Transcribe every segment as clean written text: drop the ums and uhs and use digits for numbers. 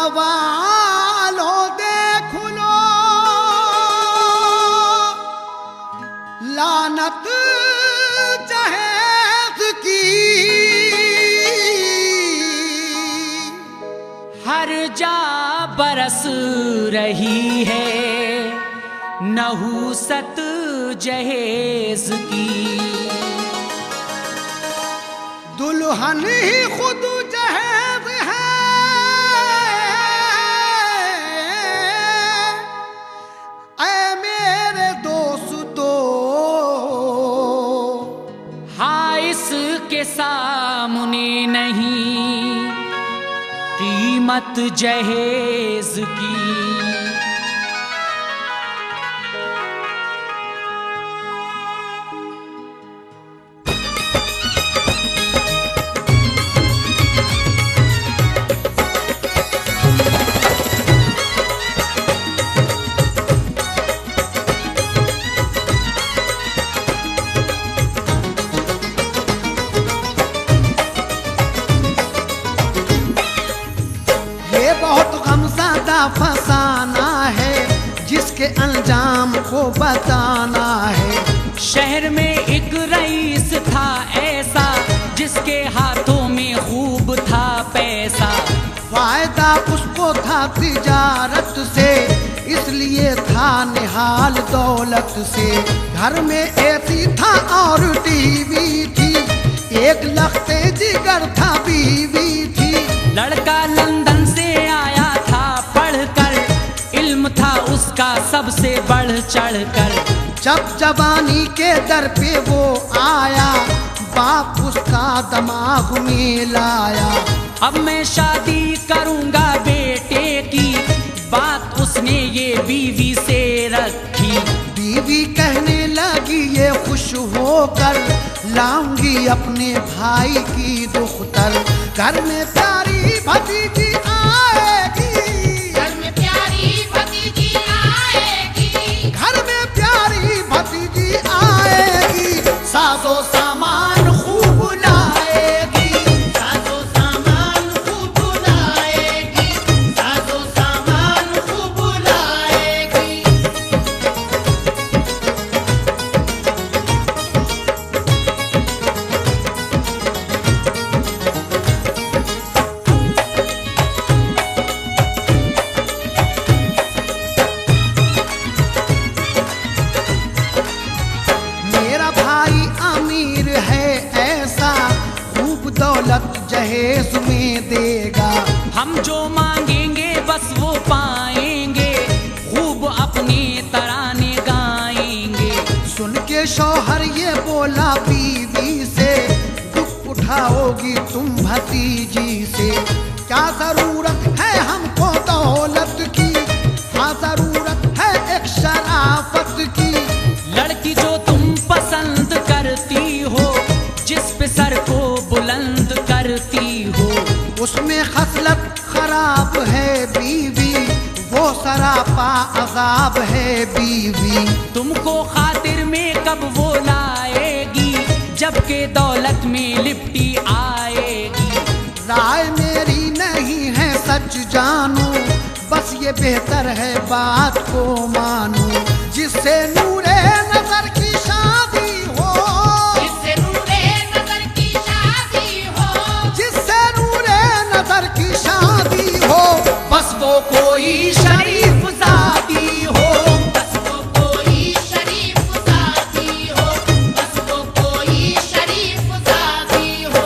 वालों देख लो लानत जहेज की, हर जा बरस रही है नहुसत जहेज की। दुल्हन ही खुद जहेज है, ऐ मेरे दोस्तों। हाँ इसके सामने नहीं कीमत जहेज की। फसाना है जिसके अंजाम को बताना है। शहर में एक रईस था ऐसा जिसके हाथों में खूब था पैसा। फायदा उसको था तिजारत से, इसलिए था निहाल दौलत से। घर में एसी था और टीवी थी, एक लखते जिगर था बीवी थी। लड़का लंदन से आया था पढ़कर, इल्म था उसका सबसे बढ़ चढ़कर। जब जवानी के दर पे वो आया, बाप उसका दिमाग में लाया। अब मैं शादी करूंगा बेटे की, बात उसने ये बीवी से रखी। बीवी कहने लगी ये खुश होकर, लाऊंगी अपने भाई की दुख्तर। घर में प्यारी भतीजी आएगी, घर में प्यारी भतीजी आएगी, घर में प्यारी भतीजी आएगी। साजो सामान खूब लाएगी, साजो सामान खूब लाएगी, साजो सामान खूब लाएगी। मेरा भाई अमीर है ऐसा, खूब दौलत जहेज में देगा। हम जो मांगेंगे बस वो पाएंगे, खूब अपने तराने गाएंगे। सुन के शौहर ये बोला बीवी से, दुख उठाओगी तुम भतीजी से। क्या जरूरत है हमको दौलत की, हाँ जरूरत है एक शराफत की। लड़की जो तुम पसंद करती हो, जिस पे सर को बुलंद करती हो, उसमें खसलत खराब है बीवी, वो सरापा अजाब है बीवी। तुमको खातिर में कब वो लाएगी, जबकि दौलत में लिपटी आएगी। राय मेरी नहीं है सच जानू, बस ये बेहतर है बात को मानू। जिससे नूरे नजर की शादी हो, जिससे नूरे नजर की शादी हो, जिससे नूरे नजर की शादी हो, बस वो कोई शरीफ जाती हो। बस वो कोई शरीफ जाती हो, बस वो कोई शरीफ जाती हो।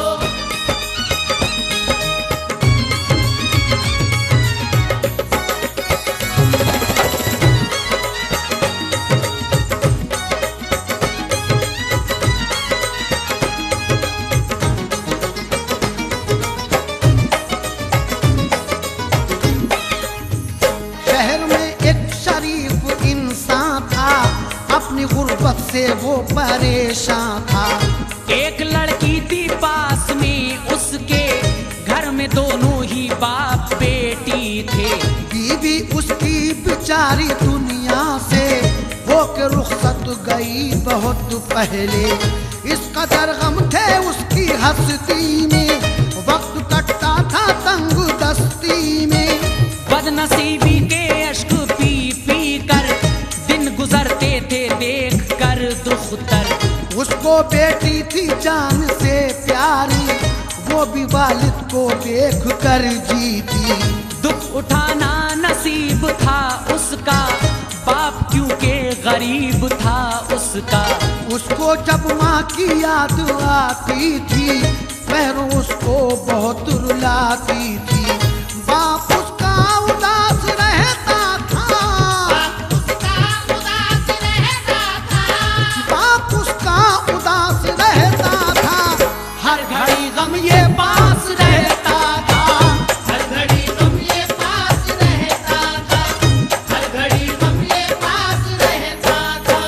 शहर में एक शरीफ इंसान था, अपनी गुर्बत से वो परेशान था। एक लड़की थी पास में उसके, घर में दोनों ही बाप बेटी थे। बीवी उसकी बेचारी दुनिया से होके रुखसत गई बहुत पहले। इस कदर गम थे उसकी हस्ती में, वक्त कटता था तंग दस्ती में। नसीबी के अश्क पी पी कर दिन गुजरते थे देख कर दुख्तर। उसको बेटी थी जान से प्यारी, वो भी वालिद को देख कर जीती। दुख उठाना नसीब था उसका, बाप क्योंकि गरीब था उसका। उसको जब माँ की याद आती थी, पैरों उसको बहुत रुलाती थी। बाप उसका उदास रहता था, बाप उसका उदास रहता था, बाप उसका उदास रहता था। हर घड़ी गम ये पास रहता था, हर घड़ी गम ये पास रहता था, हर घड़ी गम ये पास रहता था।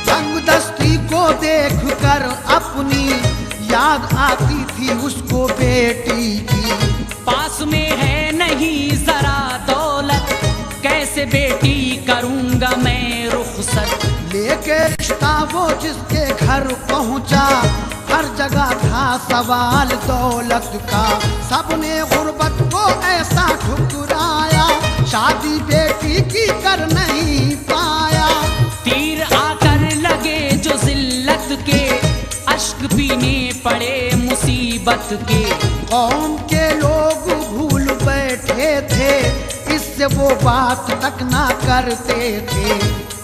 तंगदस्ती को देख कर अपनी याद आती थी उसको बेटी की। पास में है नहीं जरा दौलत, कैसे बेटी करूंगा मैं रुखसत। लेके रिश्ता वो जिसके घर पहुंचा, हर जगह था सवाल दौलत का। सबने गुर्बत को ऐसा ठुकराया, शादी बेटी की कर नहीं पाया। तीर आकर लगे जो जिल्लत के, अश्क पीने पड़े मुसीबत के। कौम के लोग भूल बैठे थे, इससे वो बात तक ना करते थे।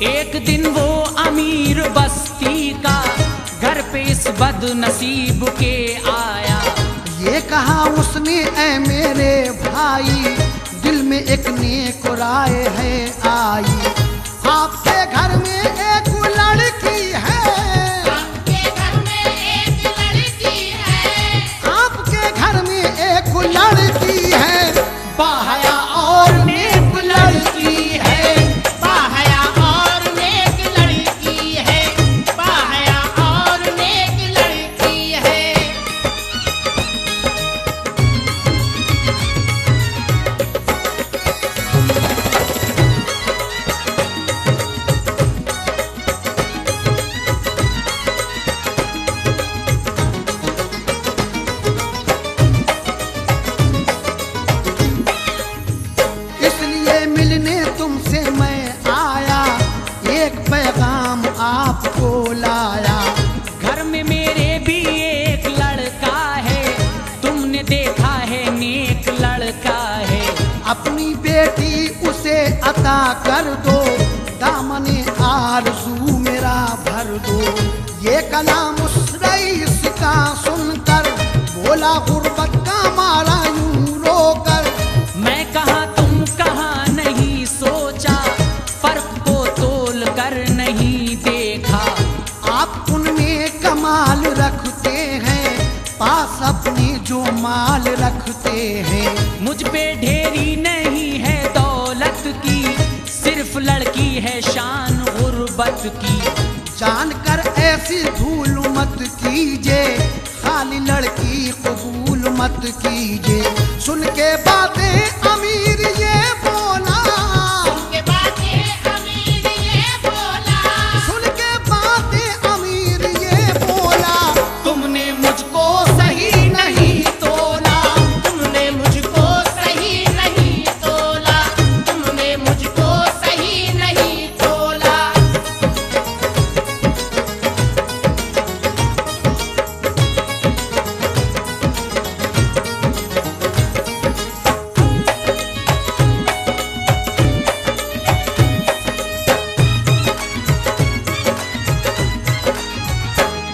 एक दिन वो अमीर बस्ती का घर पे इस बदनसीब के आया। ये कहा उसने ऐ मेरे भाई, दिल में एक नेक राय है आई। आपके घर में एक लड़की है, आपके घर में एक लड़की है, आपके घर में एक लड़की है, बाहया और नेक लड़की है। बाहया और नेक लड़की है, बाहया और नेक लड़की है। इसलिए मिलने तुमसे मैं आया, एक पैगाम आपको लाया। घर में मेरे भी एक लड़का है, तुमने देखा है नेक लड़का है। अपनी बेटी उसे अता कर दो, दामने आरज़ू मेरा भर दो। ये कलाम उस रईस का सुनकर बोला गुर्बत का मारा यूं रोकर। मैं कहा तुम कहा नहीं सोचा, फर्क को तोल कर नहीं देखा। आप उनमें कमाल रखते हैं, पास अपने जो माल रखते हैं। मुझ पे ढेरी नहीं है दौलत की, सिर्फ लड़की है शान गुर्बत की। जानकर ऐसी भूल मत कीजिए, खाली लड़की कबूल मत कीजिए। सुन के बातें अमीर ये बोला, उनके बातें अमीर ये बोला, सुन के बातें अमीर ये बोला। तुमने मुझको सही नहीं तोला, तुमने मुझको सही नहीं तोला, तुमने मुझको सही नहीं तोला।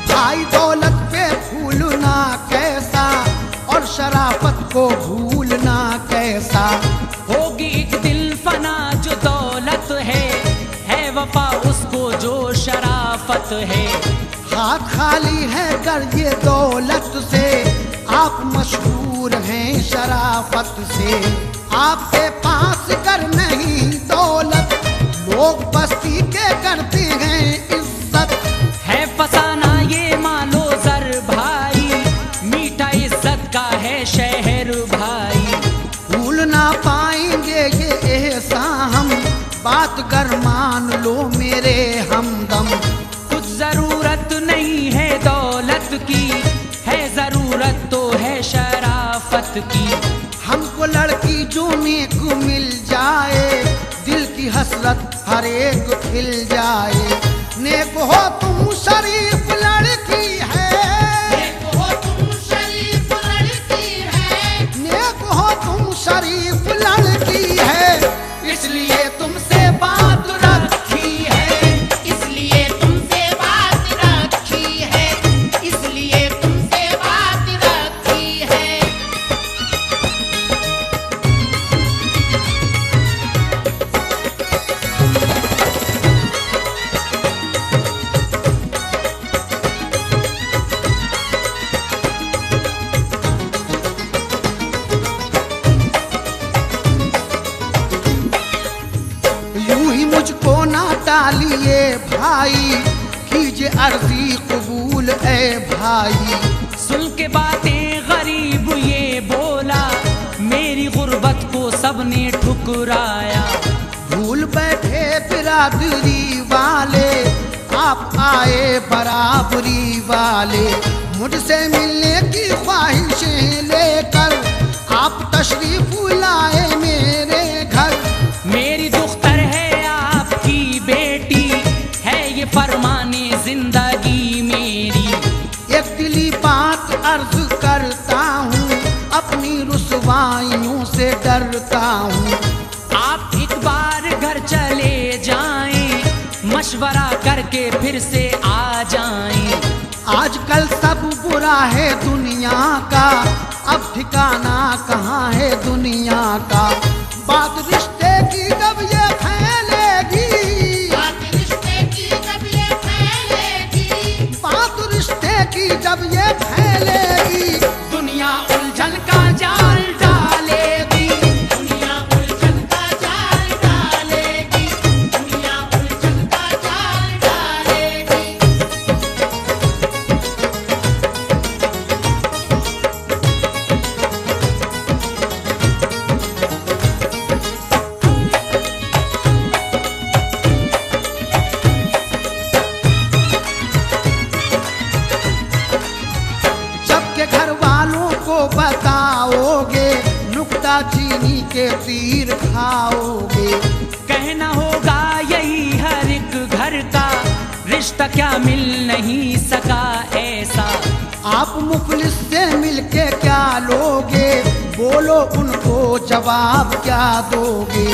भाई दौलत पे भूलना कैसा, और शराफत को भूलना कैसा। होगी एक दिन फना जो दौलत है वफा उसको जो शराफत है। हाथ खाली है कर ये दौलत से, आप मशहूर हैं शराफत से। आपके पास कर नहीं दौलत, लोग बस्ती के करते हैं इज्जत। है फसाना ये मालो जर भाई, मीठा इज्जत का है शहर मेहर भाई। भूल ना पाएंगे ये एहसान हम, बात कर मान लो मेरे हमदम। कुछ जरूरत नहीं है दौलत की, है जरूरत तो है शराफत की। हमको लड़की जो नेक मिल जाए, दिल की हसरत हर एक खिल जाए। नेक हो तुम शरीफ लड़की है, नेक हो तुम शरीफ लड़की है, नेक हो तुम शरीफ लड़की है, इसलिए तुमसे बात रखी है। इसलिए तुमसे बात रखी है, इसलिए तुमसे बात रखी है। यूं ही मुझको ना टालिए भाई, कीजिए अर्जी कबूल ए भाई। सुन के बातें गरीब ये बोला, मेरी गुर्बत को सबने ठुकराया। भूल बैठे बिरादरी वाले, आप आए बराबरी वाले। मुझसे मिलने की ख्वाहिशें लेकर आप तशरीफ लाए मेरे घर। मेरी दुख्तर है आपकी बेटी, है ये फरमाने जिंदगी मेरी। एक दिली बात अर्ज करता हूँ, अपनी रुसवाइयों से डरता हूँ। आप एक बार घर चले जाएं, मशवरा करके फिर से आ जाएं। आजकल सब बुरा है दुनिया का, अब ठिकाना कहाँ है दुनिया का। बात रिश्ते की जब ये फैलेगी, बात रिश्ते की जब ये फैलेगी, बात रिश्ते की जब ये फैलेगी, दुनिया उलझन का जाल डालेगी। दुनिया उलझन का जाल डालेगी, दुनिया उलझन का जाल डालेगी। सबके घर वालों को बताओगे, नुक्ता चीनी के तीर खाओगे। कहना होगा यही हर एक घर का, रिश्ता क्या मिल नहीं सका ऐसा। आप मुखलिस से मिलके क्या लोगे, बोलो उनको जवाब क्या दोगे।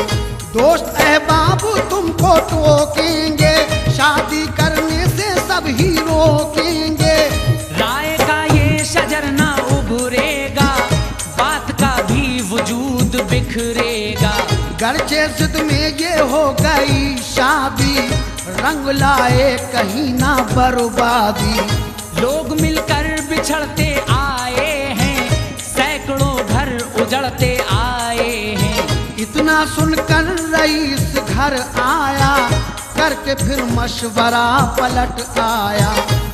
दोस्त अहबाब तुमको टोकेंगे, शादी करने से सब ही रोकेंगे। राय का ये शजर ना उभरेगा, बात का भी वजूद बिखरेगा। गर्चे जिद में ये हो गई शादी, रंग लाए कहीं ना बर्बादी। लोग मिलकर बिछड़ते आए हैं, सैकड़ों घर उजड़ते आए हैं। इतना सुनकर रईस घर आया, करके फिर मशवरा पलट आया।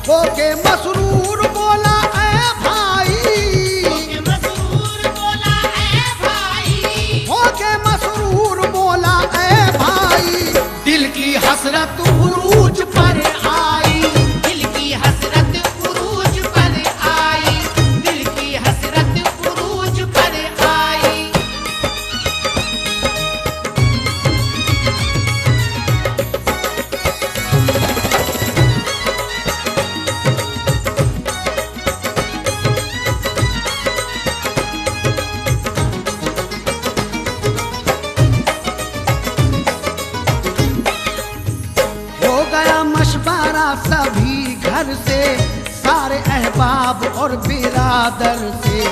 होके मसरूर बोला ऐ भाई, होके मसरूर बोला ऐ भाई, होके मसरूर बोला ऐ भाई। दिल की हसरत उरूज पर आई, दिल की हसरत उरूज पर आई, दिल की हसरत उरूज पर आई। हो गया मशवरा सभी घर से, सारे अहबाब और बिरादर से।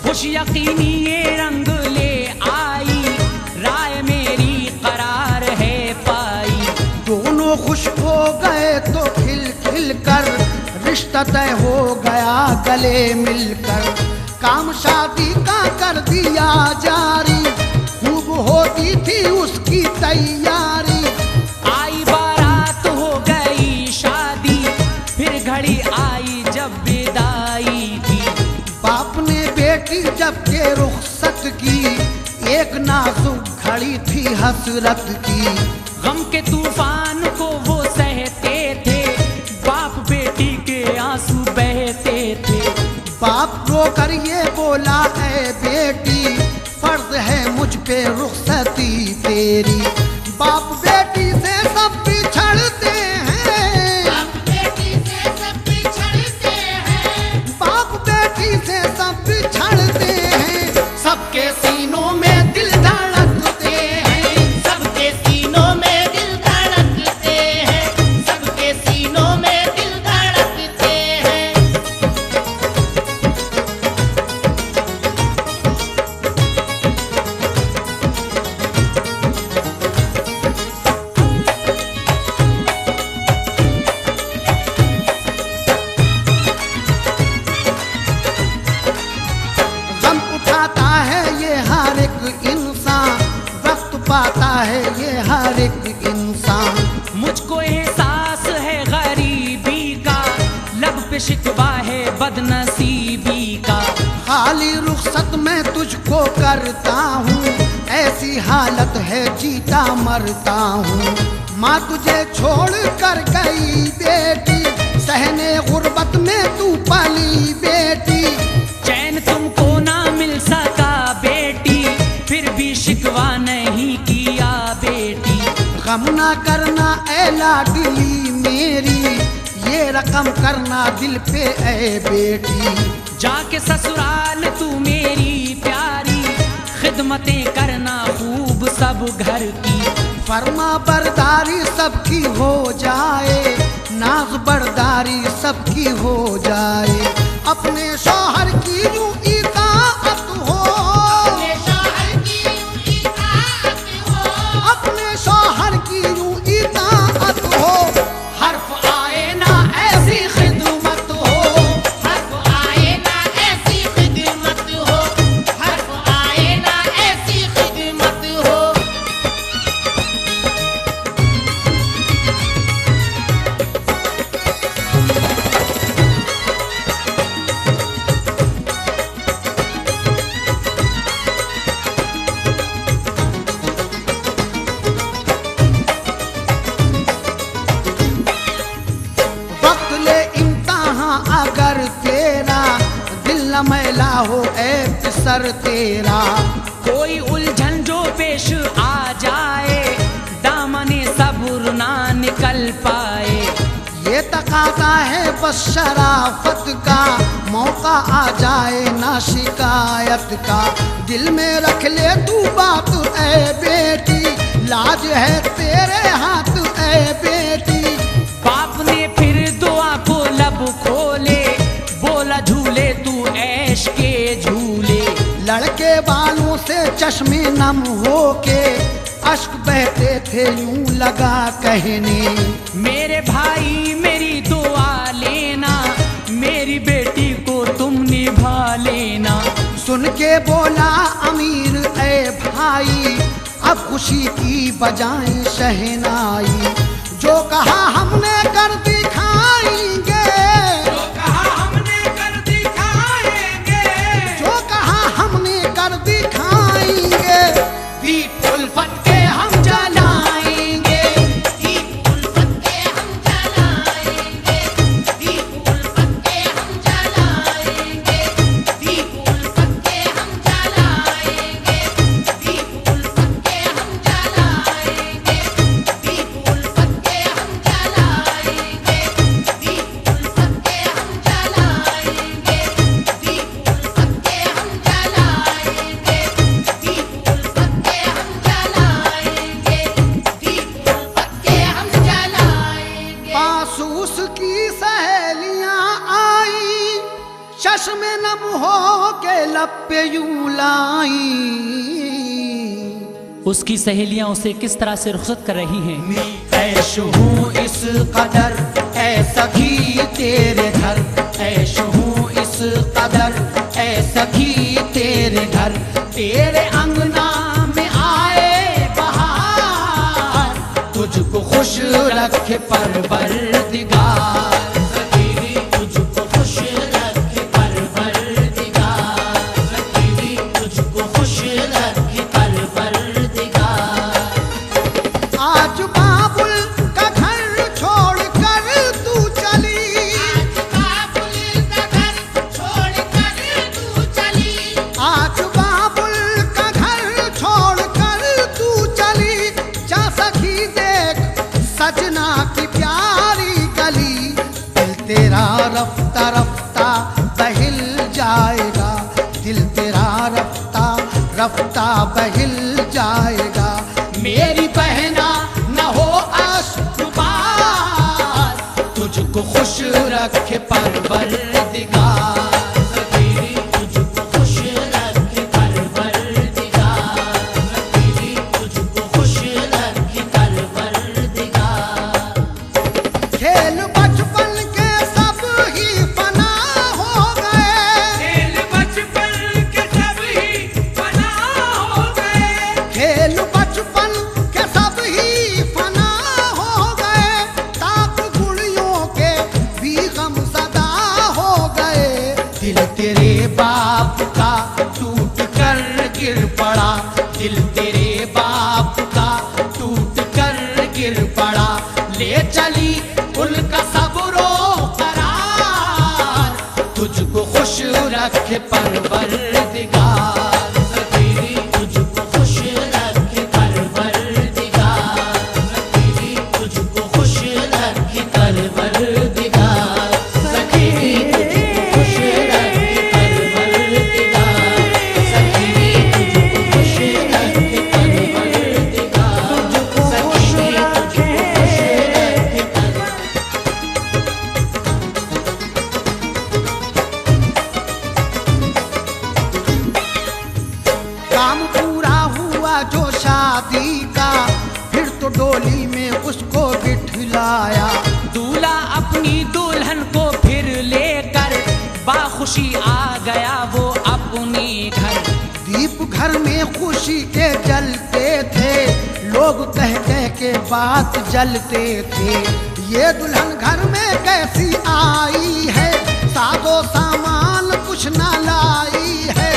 खुश यकीनी ये रंग ले आई, राय मेरी करार है पाई। दोनों खुश हो गए तो खिल खिल कर, रिश्ता तय हो गया गले मिलकर। काम शादी का कर दिया जारी, खूब होती थी उसकी तैयारी। आई बारात हो गई शादी, फिर घड़ी आई जब विदाई की। बाप ने बेटी जब के रुखसत की, एक नाजुक घड़ी थी हसरत की। गम के तूफान को वो सहते थे, बाप बेटी के आंसू बहते थे। बाप रो कर ये बोला, ऐ बेटी फर्ज है मुझ पे रुखसती तेरी। बाप बेटी से सब बिछड़ते हैं, बाप बेटी से सब बिछड़ते हैं, बाप बेटी से सब बिछड़ते हैं। सबके सीनों में दिल धड़कते हैं, सबके सीनों में दिल धड़कते हैं, सबके सीनों में दिल धड़कते हैं। गम उठाता है ये हर एक इंसान, वक्त पाता है ये हर एक इंसान। मुझको एहसास है गरीबी का, लब पे शिकवा है बदनसीबी का। खाली रुखसत मैं तुझको करता हूँ, ऐसी हालत है जीता मरता हूँ। माँ तुझे छोड़ कर गई बेटी, सहने गुर्बत में तू पली बेटी। चैन तुमको ना मिल सका बेटी, फिर भी शिकवा नहीं किया बेटी। गम ना करना ए लाडली मेरी, ये रकम करना दिल पे ए बेटी। जाके ससुराल तू मेरी प्यारी, खिदमतें करना खूब सब घर की। फरमा बरदारी सबकी हो जाए, नाज बरदारी सबकी हो जाए। अपने शौहर की यूं इताअत हो, अपने शौहर की यूं इताअत हो, अपने शौहर की यूं इताअत हो। हर्फ आए ना ऐसी खिदमत हो, हर्फ आए ना ऐसी खिदमत हो, हर्फ आए ना ऐसी खिदमत हो। वक्त ले इम्तहां अगर तेरा, दिल न मैला हो ए पिसर तेरा। कोई उलझन जो पेश आ जाए, दामने सब्र ना निकल पाए। ये तकाजा है बस शराफत का, मौका आ जाए ना शिकायत का। दिल में रख ले तू बात ऐ बेटी, लाज है तेरे हाथ ऐ बेटी। बाप ने फिर दुआ को लब खोले, बोला झूले तू ऐश के झूले। लड़के बालों से चश्मे नम होके, अश्क बहते थे यूं लगा कहने। मेरे भाई मेरी दुआ लेना, मेरी बेटी को तुम निभा लेना। सुन के बोला अमीर ऐ भाई, अब खुशी की बजाएं शहनाई। जो कहा हमने कर दिखाएंगे, जो कहा हमने कर दिखाएंगे, जो कहा हमने कर दिखाएंगे। दीप उल्फत के हम जलाएंगे, दीप उल्फत के हम जलाएंगे, दीप उल्फत के हम जलाएंगे, दीप उल्फत के हम जलाएंगे, दीप उल्फत के हम जलाएंगे, दीप उल्फत के हम जलाएंगे, दीप उल्फत के हम जलाएंगे, दीप उल्फत के हम जलाएंगे, दीप उल्फत के हम जलाएंगे, दीप उल्फत के हम जलाएंगे। पास उसकी सहेलियां आई, चश्मे नम हो के लब पे यूं लाई। उसकी सहेलियां उसे किस तरह से रुखसत कर रही हैं। ऐश हूँ इस कदर ऐ सखी तेरे घर, ऐश हूँ इस कदर ऐ सखी तेरे घर। तेरे अंगना में आए बहार, तुझको खुश रखे परवरदिगार। तुझको खुश रखे परवरदिगार, तुझको सजना की प्यारी गली, दिल तेरा रफ्ता रफ्ता बहिल जाएगा, दिल तेरा रफ्ता रफ्ता बहिल जाएगा। मेरी बहना न हो आशुबार, तुझको खुश रखे परवरदिगार। सखी तुझको खुश रखे परवरदिगार, सखी तुझको खुश रखे परवरदिगार। खेल बचपन के सब ही फना हो गए, खेल बचपन के सब ही फना हो गए, खेल बचपन के सब ही फना हो गए, ताक गुड़ियों के भी गम सदा हो गए। दिल तेरे बाप का टूट कर गिर पड़ा, दिल तेरे बाप का टूट कर गिर पड़ा। ले चली उनका सबरो करार, तुझको खुश रखे परवरदिगार। सखी तुझको खुश रखे परवरदिगार, सखी तुझको खुश रखे परवरदिगार, सखी तुझको खुश रखे परवरदिगार, सखी तुझको खुश रखे परवरदिगार, सखी तुझको खुश रखे काम पूरा हुआ जो शादी का, फिर तो डोली में उसको बिठलाया। दूल्हा अपनी दुल्हन को फिर लेकर बाखुशी आ गया वो अपने घर। दीप घर में खुशी के जलते थे, लोग कह कह के बात जलते थे। ये दुल्हन घर में कैसी आई है, सादो सामान कुछ ना लाई है।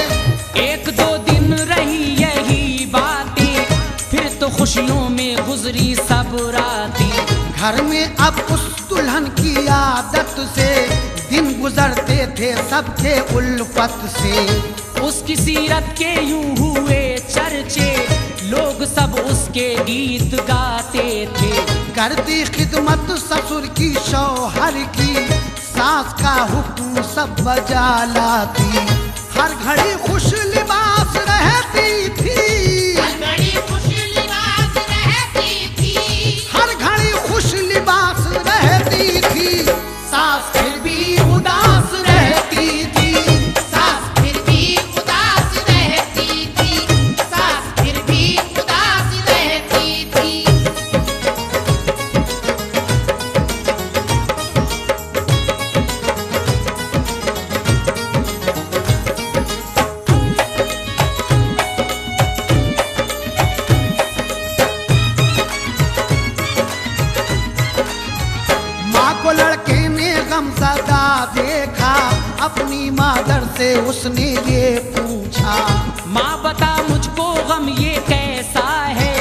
एक दो दिन रही यही बातें, फिर तो खुशियों में गुजरी सब रातें। घर में अब उस दुल्हन की आदत से दिन गुजरते थे सबके उल्फत से। उसकी सीरत के यूं हुए चर्चे, लोग सब उसके गीत गाते थे। करती खिदमत ससुर की शौहर की, सास का हुक्म सब बजा लाती। हर घड़ी खुश लिबास रहती थी, हर घड़ी खुश लिबास रहती थी, हर घड़ी खुश लिबास रहती थी। सास फिर भी उदास रहती थी, सास फिर भी उदास रहती थी, सास फिर भी उदास रहती थी। माँ को लड़के ने गमज़दा देखा, अपनी मादर से उसने ये पूछा। माँ बता मुझको गम ये कैसा है,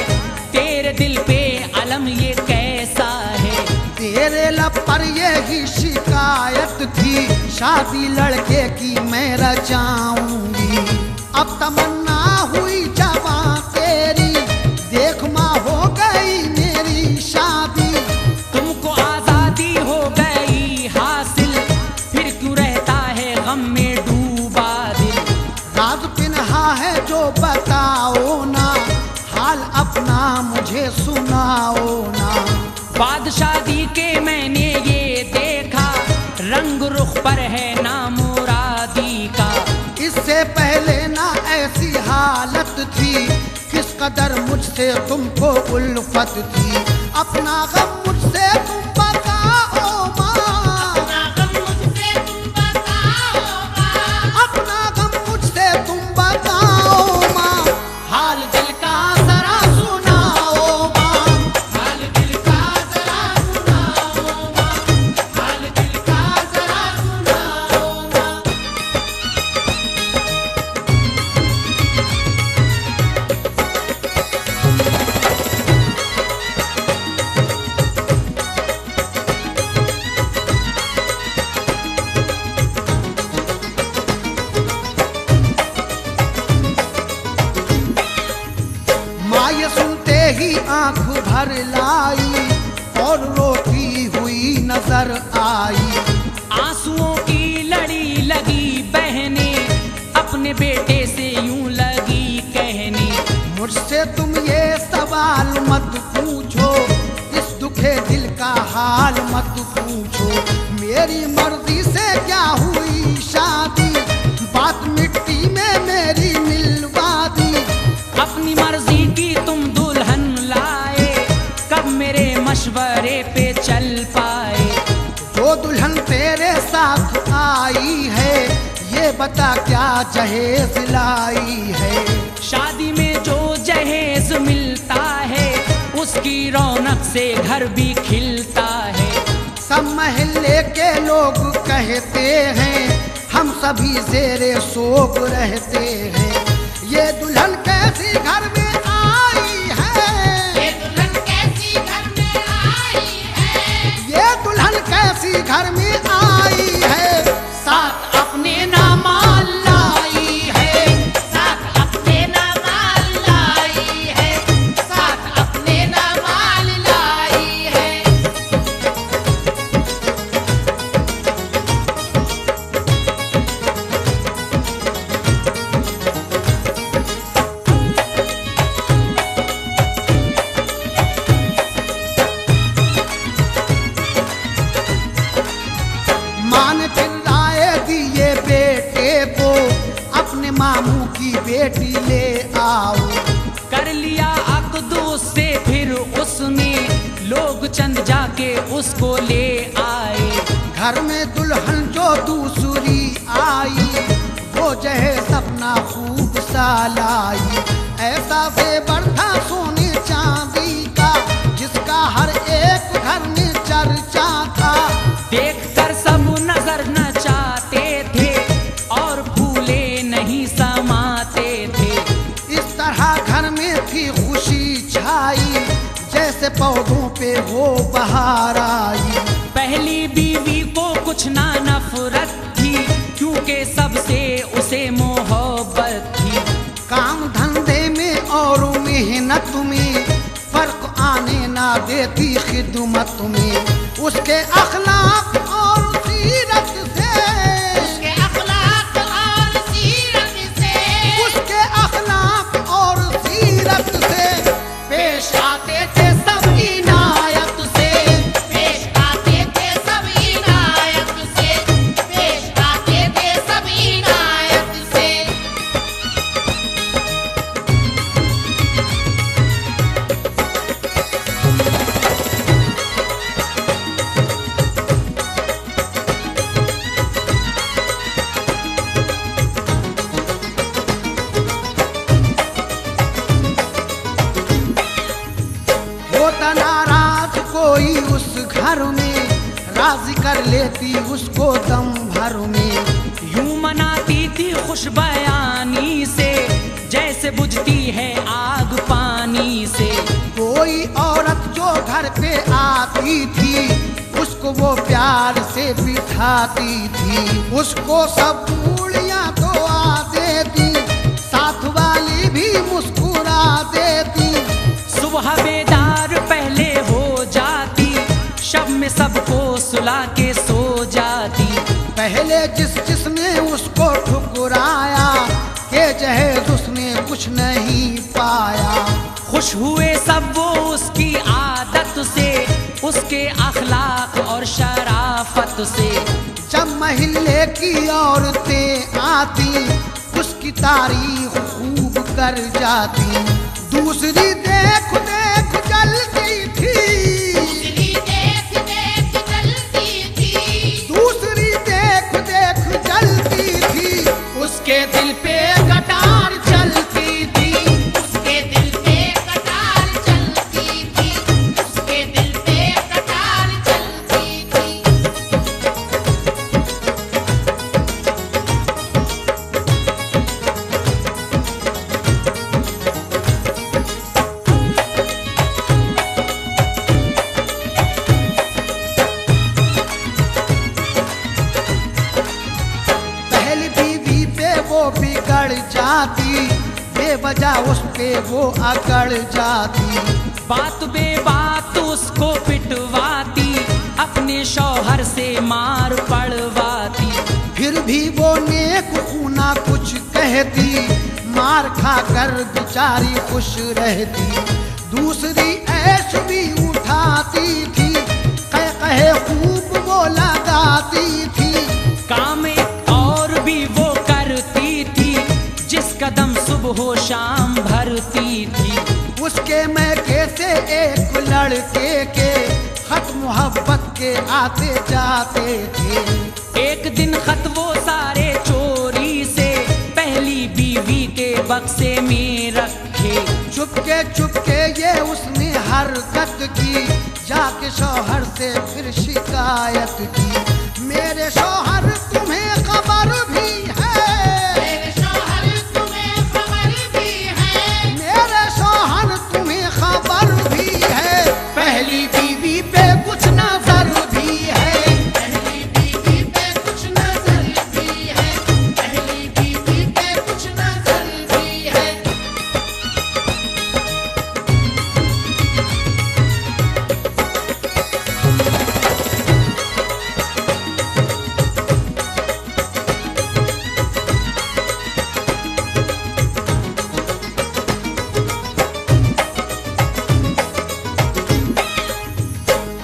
तेरे दिल पे अलम ये कैसा है। तेरे लब पर यही शिकायत थी, शादी लड़के की मैं रचाऊंगी। अब तमन्ना हुई जवां तेरी, देख माँ हो गई मेरी शादी। तुमको आजादी हो गई हासिल, फिर क्यों रहता है गम में डूबा दिल। राज पिन्हा है जो बताओ ना, हाल अपना मुझे सुनाओ ना। बाद शादी के मैंने ये देखा, रंग रुख पर है ना मुरादी का। इससे पहले ना ऐसी हालत थी, किस कदर मुझसे तुमको उल्फत थी। अपना गम मुझसे तुम बताओ माँ, अपना गम मुझसे तुम बताओ माँ, अपना गम मुझसे तुम बताओ माँ। हाल दिल का जरा सुनाओ माँ, हाल दिल का जरा सुनाओ माँ, हाल दिल का जरा सुनाओ माँ। माँ ये सुनते ही आंख भर लाई, और रोती हुई नजर आई। आंसुओं की लड़ी लगी बहने अपने बेटे से यूं लगी कहने। मुझसे तुम ये सवाल मत पूछो, इस दुखे दिल का हाल मत पूछो। मेरी मर्जी से क्या हुई शादी, बात मिट्टी में मेरी मिलवा दी। अपनी मर्जी की तुम दुल्हन लाए, कब मेरे मशवरे पे चल पाए। जो दुल्हन तेरे साथ आई है, ये बता क्या जहेज लाई है। शादी में जो जहेज मिलता है, उसकी रौनक से घर भी खिलता है। सब महल्ले के लोग कहते हैं, हम सभी ज़ेरे शोक रहते हैं। ये दुल्हन कैसी घर में आई है, ये दुल्हन कैसी घर में आई है, ये दुल्हन कैसी घर में आई है। साथ अपने नामाल लाई है, साथ अपने नामाल लाई है, साथ अपने नामाल लाई है। माँ ने चिल्लाए दिए बेटे को, अपने मामू की बेटी ले आओ। कर लिया अक़द उससे फिर उसने, लोग चंद जाके उसको ले आए। घर में दुल्हन जो दूसरी आई, वो जहेज अपना खूब सा लाई। ऐसा जेवर था सोने चांदी का, जिसका हर एक घर में चर्चा था। देखकर सब नजर न चाहते थे, और फूले नहीं समाते थे। इस तरह घर में थी खुशी छाई, जैसे पौधों पे हो बहार आई। पहली बीवी को कुछ ना नफरत थी, क्योंकि सबसे उसे मोहब्बत थी। काम धंधे में और मेहनत में फर्क आने ना देती खिदमत में। उसके अखलाक और सीरत से, उसके अखलाक और सीरत से, उसके अखलाक और सीरत से पेश आते थे सब इनायत से। पेश आते थे सब इनायत से, पेश आते थे सब इनायत से। होता नाराज कोई उस घर में, राजी कर लेती उसको दम भर में। यूं मनाती थी खुश बयानी से, जैसे बुझती है आग पानी से। कोई औरत जो घर पे आती थी, उसको वो प्यार से बिठाती थी। उसको सब पूड़ियाँ तो आ देती, साथ वाली भी मुस्कुरा देती। सुबह बेदार पहले हो जाती, शब में सबको सुला के सो जाती। पहले जिसने उसको ठुकराया, के जहेज उसने कुछ नहीं पाया। खुश हुए सब वो उसकी आदत से, उसके अखलाक और शराफत से। जब महल्ले की औरतें आती, उसकी तारीफ खूब कर जाती। दूसरी देख देख जलती थी, दूसरी देख देख जलती थी, दूसरी देख देख जलती थी। उसके दिल पे कटार चलती थी, उसके दिल पे कटार चलती थी, उसके दिल पे कटार चलती थी। बेवजह उस पे वो अकड़ जाती। बात बे बात उसको पिटवाती, अपने शौहर से मार पड़वाती। फिर भी वो नेक खूना कुछ कहती, मार खाकर बेचारी खुश रहती। दूसरी ऐश भी उठाती थी, कहे खूब वो लगाती थी। काम एक और भी वो करती थी, जिस कदम सुबह शाम भरती थी। उसके मैके से एक लड़के के खत मोहब्बत के आते जाते थे। एक दिन खत वो सारे चोरी से पहली बीवी के बक्से में रखे। चुपके चुपके ये उसने हरकत की, जाके शौहर से फिर शिकायत की। मेरे शौहर तुम्हें खबर भी है, मेरे शौहर तुम्हें खबर भी है, मेरे शौहर तुम्हें खबर भी है। पहली बीवी पे कुछ नजर भी है, पहली बीवी पे कुछ नजर भी है, पहली बीवी पे कुछ नजर भी है।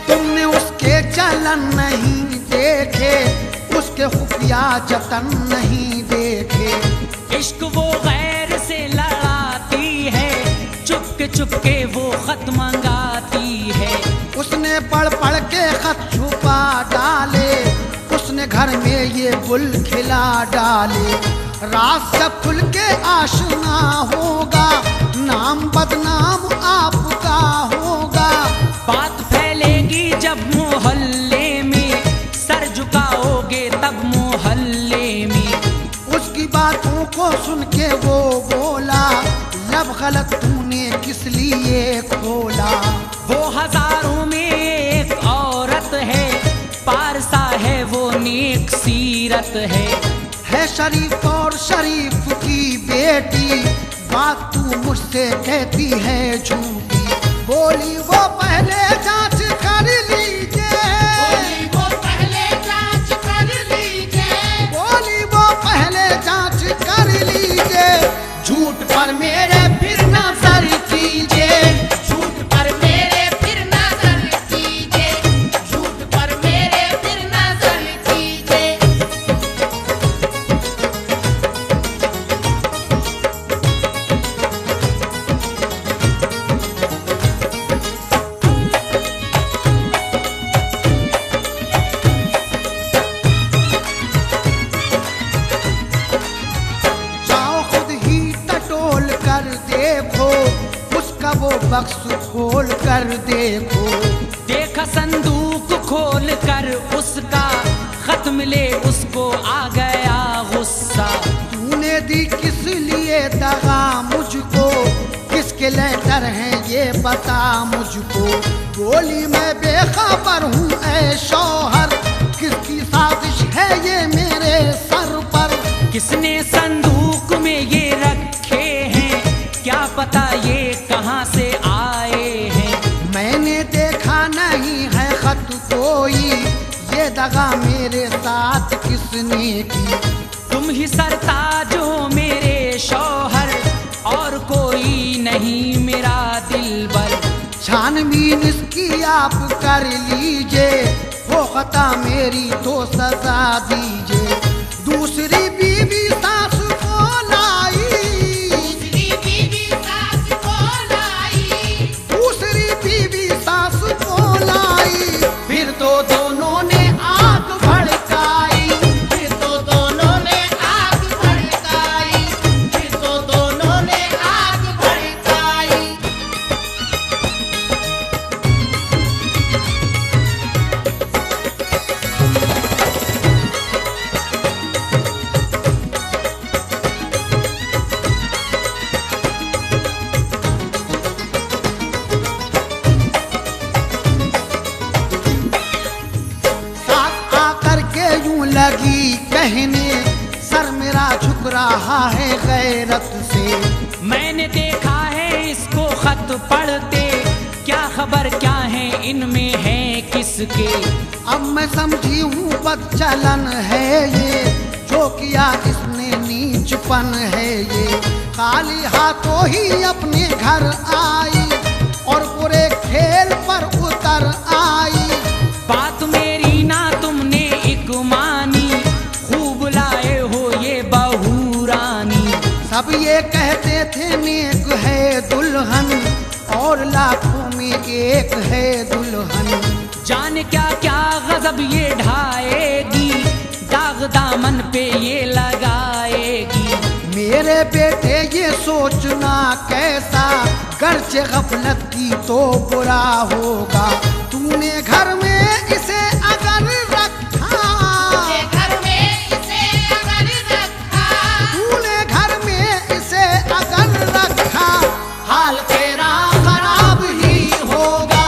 तुमने उसके चलन नहीं देखे, उसके खुफिया जतन नहीं देखे। इश्क वो गैर से लड़ाती है, चुपके चुपके वो खत मंगाती है। उसने पढ़ पढ़ के खत छुपा डाले, उसने घर में ये गुल खिला डाले। रात जब खुल के आशना होगा, नाम बदनाम आपका होगा। बात फैलेगी जब मोहल्ले में, सर झुकाओगे तब मोहल्ले में। उसकी बातों को सुन के वो बोला, लब गलत तूने किस लिए खोला। वो हजारों में एक औरत है, पारसा है वो नेक सीरत है शरीफ और शरीफ की बेटी, बात तू मुझसे कहती है झूठी। बोली वो पहले जांच कर लीजिए, बोली वो पहले जांच कर लीजिए, बोली वो पहले जांच कर लीजिए। झूठ पर मेरे फिर नजर कीजिए, झूठ पर मेरे फिर नजर कीजिए, झूठ पर मेरे फिर नजर कीजिए। जाओ खुद ही टटोल कर देखो, उसका वो बक्स खोल कर देखो। देखा संदूक खोल कर उसका, खत मिले उसको आ गया गुस्सा। तूने दी किस लिए दगा मुझको, किसके लेटर हैं ये बता मुझको। बोली मैं बेखबर हूँ ऐ शौहर, किसकी साजिश है ये मेरे सर पर। किसने संदूक में ये रखे हैं, क्या पता ये कहाँ से आए हैं। मैंने देखा नहीं है खत कोई, ये दगा मेरे साथ किसने की। तुम ही सरताज हो मेरे शौहर, और कोई नहीं मेरा दिलबर। छानबीन इसकी आप कर लीजिए, हो खता मेरी तो सजा दीजिए। दूसरी बीवी सास को लाई, दूसरी बीवी सास को लाई, दूसरी बीवी सास को लाई। फिर तो दोनों ने आग भड़काई, फिर तो दोनों ने आग भड़काई, फिर तो दोनों ने आग भड़काई। साथ आकर के यूं लगी कहने, सर मेरा झुक रहा है गैरत से। मैंने देखा है इसको खत पढ़ते, क्या खबर क्या है इनमें है किसके। अब मैं समझी हूँ बदचलन है ये, जो किया इसने नीचपन है ये। खाली हाथों ही अपने घर आई और पूरे खेल पर उतर आई। बात मेरी ना तुमने एक मानी, खूब लाए हो ये बहू रानी। सब ये कहते थे नेक है दुल्हन, और लाखों में एक है दुल्हन। जाने क्या क्या गजब ये ढाएगी, दाग दामन पे ये लगाएगी। मेरे बेटे ये सोचना कैसा, गर्चे गफलत की तो बुरा होगा। तूने घर में इसे अगर रखा, ये घर में इसे अगर रखा, तूने घर में इसे अगर रखा, हाल तेरा खराब ही होगा।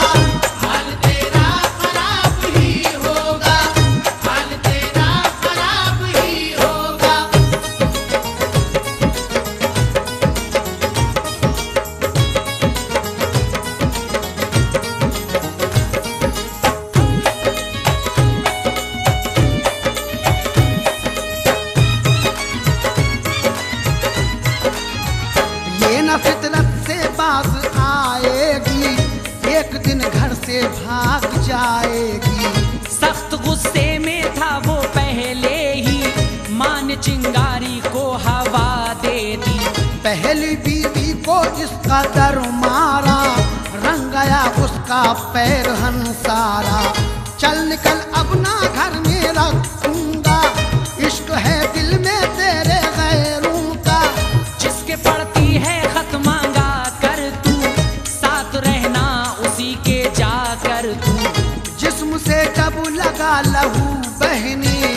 हाल तेरा खराब ही होगा, हाल तेरा खराब ही होगा। ये न फितरत से बाज आएगी, एक दिन घर से भाग जाएगी। सख्त गुस्से में था वो पहले ही, माँ ने चिंगारी को हवा दे दी। पहली बीवी को इस कदर मारा, रंग गया उसका पैर हंसारा। चल निकल अब ना घर में रखूंगा, इश्क है दिल में तेरे गैरों का। जिसके पड़ती है खत मांगा कर तू, साथ रहना उसी के जा कर तू। जिस्म से जब लगा लहू बहनी,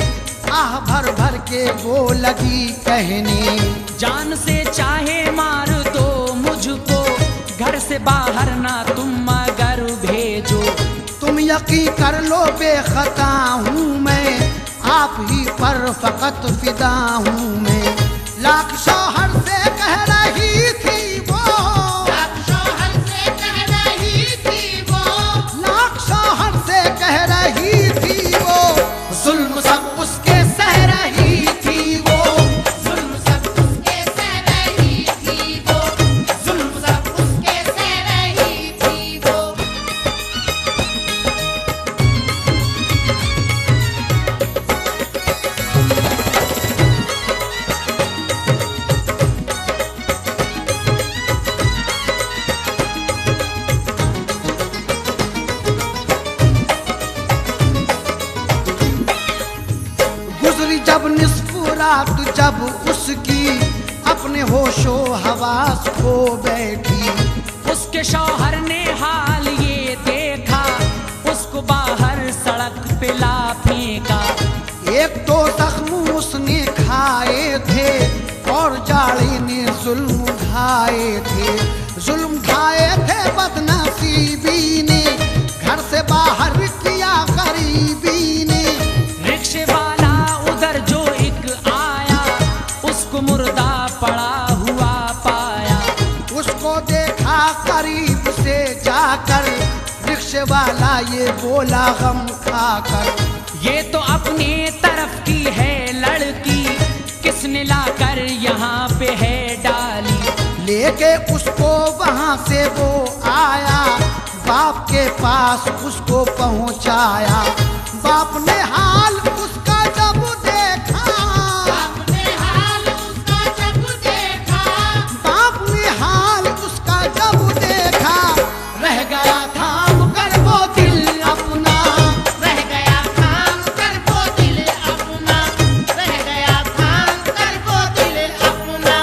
आह भर भर के वो लगी कहनी। जान से चाहे मार दो मुझको, घर से बाहर ना तुम मगर भेजो। तुम यकीन कर लो बेखता हूँ मैं, आप ही पर फकत फिदा हूँ मैं। लाख शौहर से कह रही थी वो, लाख शौहर से कह रही थी वो, लाख शौहर से कह रही थी वो, जुल्म सब उसके सह रही थी वो, जुल्म सब उसके सह रही थी वो, जुल्म सब उसके सह रही थी वो। गुजरी जब निस्फ रात जब उसकी, अपने होशो हवास खो बैठी। उसके शौहर ने हाल ये देखा, उसको बाहर सड़क पे ला फेंका। एक तो जख्म उसने खाए थे, और जाड़े ने जुल्म ढाए थे। जुल्म ढाए थे बदनसीबी ने, घर से बाहर किया गरीबी ने। रिक्शे वाला उधर जो एक आया, उसको मुर्दा पड़ा हुआ पाया। उसको देखा करीब से जाकर, रिक्शे वाला ये बोला गम खाकर। ये तो अपने तरफ की है लड़की, किसने लाकर यहाँ पे है डाली। लेके उसको वहां से वो आया, बाप के पास उसको पहुंचाया। बाप ने हाल उसका जब देखा, आपने हाल उसका जब देखा, बाप ने हाल उसका जब देखा, रह गया थाम कर वो दिल अपना। रह गया थाम कर वो दिल अपना, रह गया थाम कर वो दिल अपना।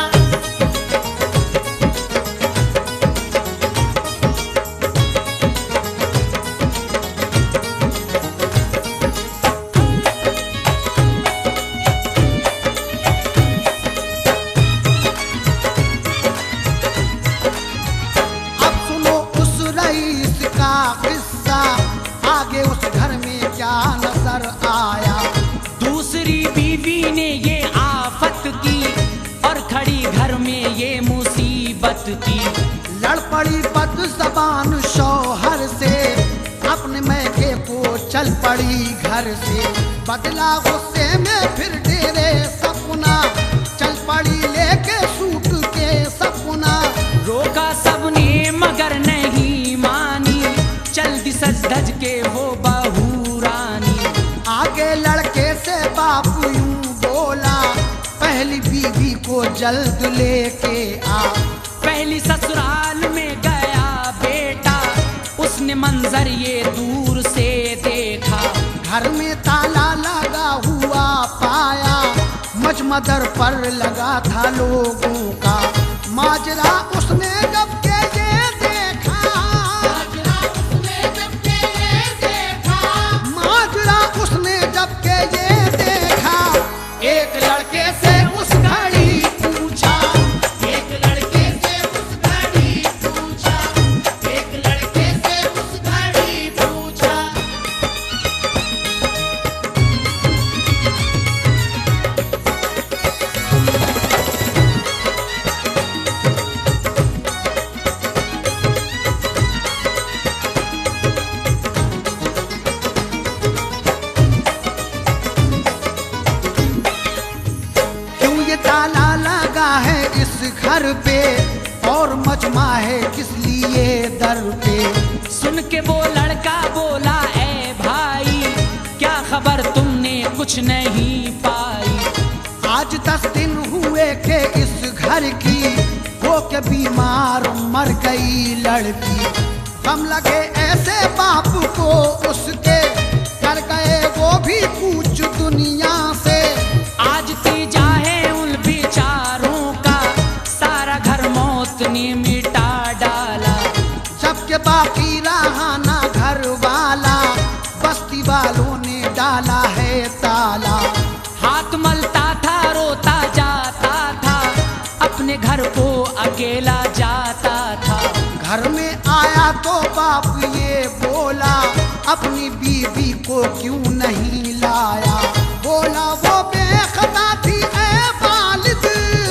की। लड़ पड़ी बद जबान शौहर से, अपने मैके को चल पड़ी घर से। बदला गुस्से में फिर डेरे सपना, चल पड़ी लेके सूट के सपना। रोका सबने मगर नहीं मानी, चल दी सज धज के वो बहू रानी। आगे लड़के से बापू यूं बोला, पहली बीवी को जल्द लेके आ। पहली ससुराल में गया बेटा, उसने मंजर ये दूर से देखा। घर में ताला लगा हुआ पाया, मजमदर पर लगा था लोगों का। माजरा उसने जब के ये देखा, माजरा उसने जब के ये देखा, माजरा उसने जब के ये देखा। एक लड़के से उस घड़ी पूछा, एक लड़के से उस घड़ी पूछा, एक लड़के से उस घड़ी पूछा। क्यों ये ताला लगा है इस घर पे, और मजमा है किस लिए दर पे। सुन के वो लड़का बोला, ए भाई क्या खबर तुमने कुछ नहीं पाई। आज 10 दिन हुए के इस घर की, वो के बीमार मर गई लड़की। गम लगे ऐसे बाप को उसके, कर गए वो भी कुछ दुनिया से। आज तीजा है उन बेचारों का, सारा घर मौत ने मिटा डाला। सबके बाकी रहा ना घर वाला, बस्ती वालों ने डाला है ताला। हाथ मलता था रोता जाता था, अपने घर को अकेला जाता था। घर में आया तो बाप ये बोला, अपनी बीवी को क्यों नहीं लाया। बोला वो बेखता थी ए वालिद,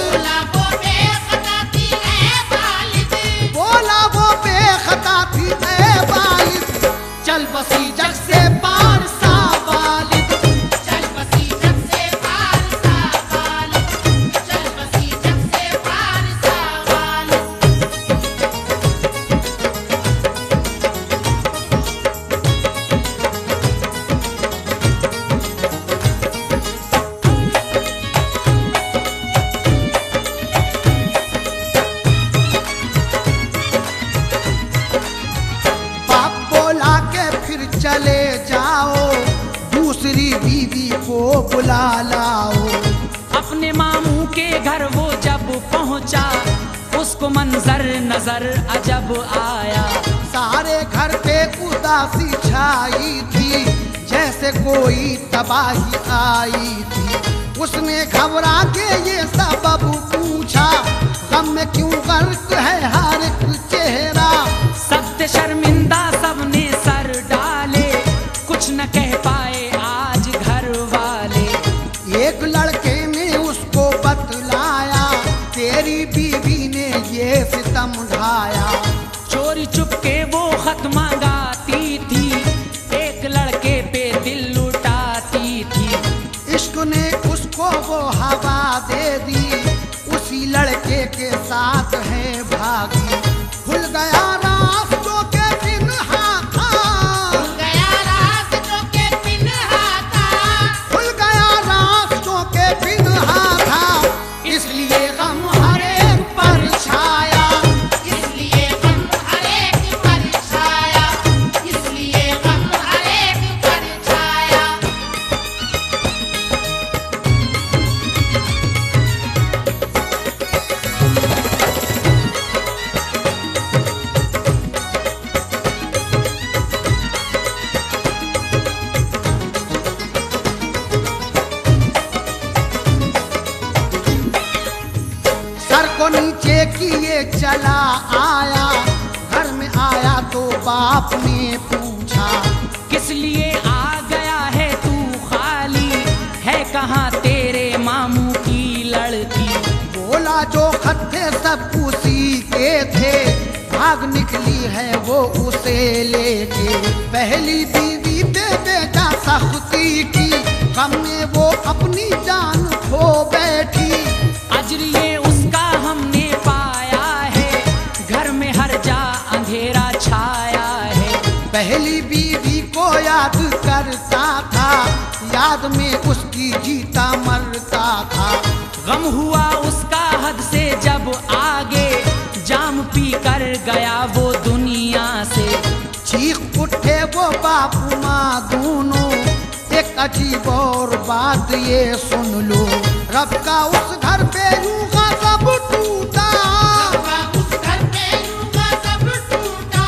बोला वो बेखता थी ए वालिद, बोला वो बेखता थी ए वालिद। चल बसी जग से पार सा वालिद, चल बसी जग से पार सा वालिद, चल बसी जग से पार सा वालिद। बाप बोला के फिर चले जाओ, दूसरी बीवी को बुला लाओ। अपने मामू के घर वो जब पहुंचा, उसको मंजर नजर अजब आया। सारे घर पे उदासी छाई थी, जैसे कोई तबाही आई थी। उसने घबरा के ये सबब पूछा, गम में क्यों गर्क है हर एक चेहरा। सबसे शर्मिंदा सबने सर डाले, कुछ न कह पाए आज घर वाले। एक लड़के ने उसको बतलाया, तेरी बीवी ने ये सितम ढाया। चोरी चुपके वो खत मंगाती थी, एक लड़के पे दिल लुटाती थी। इश्क ने उसको वो हवा दे दी, उसी लड़के के साथ है भागी। खुल गया रास्तों के पिन्हा था, खुल गया रास्तों के पिन्हा था, खुल गया रास्तों के पिन्हा था। इसलिए गम हर एक पर छाया, इसलिए गम हर एक पर छाया, इसलिए गम हर एक पर छाया। सर को नीचे किए चला आया। घर में आया तो बाप ने पूछा, किस लिए आ गया है तू खाली, है कहाँ तेरे मामू की लड़की। बोला जो खत थे सब उसी के आग निकली है वो उसे लेके। पहली बीवी पे बेटा सख्ती की, गम में वो अपनी जान खो बैठी। अजर ये उसका हमने पाया है, घर में हर जा अंधेरा छाया है। पहली बीवी को याद करता था, याद में उसकी जीता मरता था। गम हुआ उसका हद से जब आगे, जाम पी कर गया वो दुनिया से। चीख उठे वो बापू माँ दोनों, एक अजीब और बात ये सुन लो। रब का उस घर पे यूं गज़ब टूटा, उस घर पे यूं गज़ब टूटा,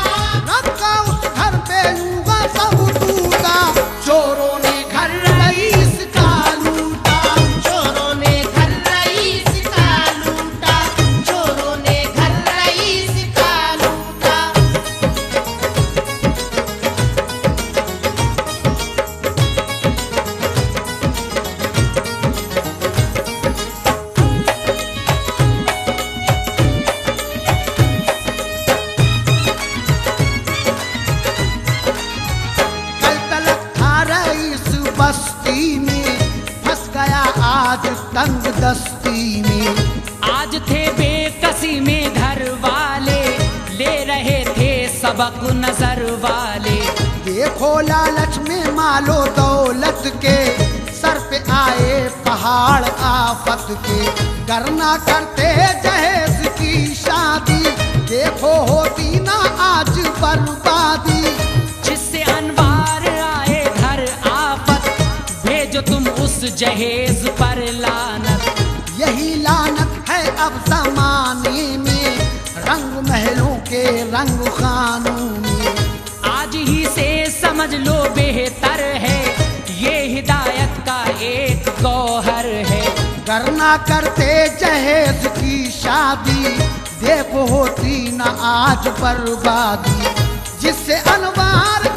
रब का उस घर पे यूं गज़ब टूटा। चोरों ने घर रईस का लूटा, चोरों ने घर रईस का लूटा, चोरों ने घर रईस का लूटा। कल तलक था रईस बस्ती में, फंस गया आज तंग दस्ती में। आज थे बेकसी में घर वाले, ले रहे थे सबक नजर वाले। देखो लालच में मालो दौलत के, सर पे आए पहाड़ आफत के। करना करते जहेज की शादी, देखो होती ना आज बर्बादी। जिससे अनवार आए घर आफत, भेजो तुम उस जहेज पर लानत। यही लानत है अब जमाने में, रंग महलों के रंग खानों में। आज ही से समझ लो बेहतर है, ये हिदायत का एक गौहर है। करना करते जहेज की शादी, देखो होती ना आज बर्बादी। जिससे अनवार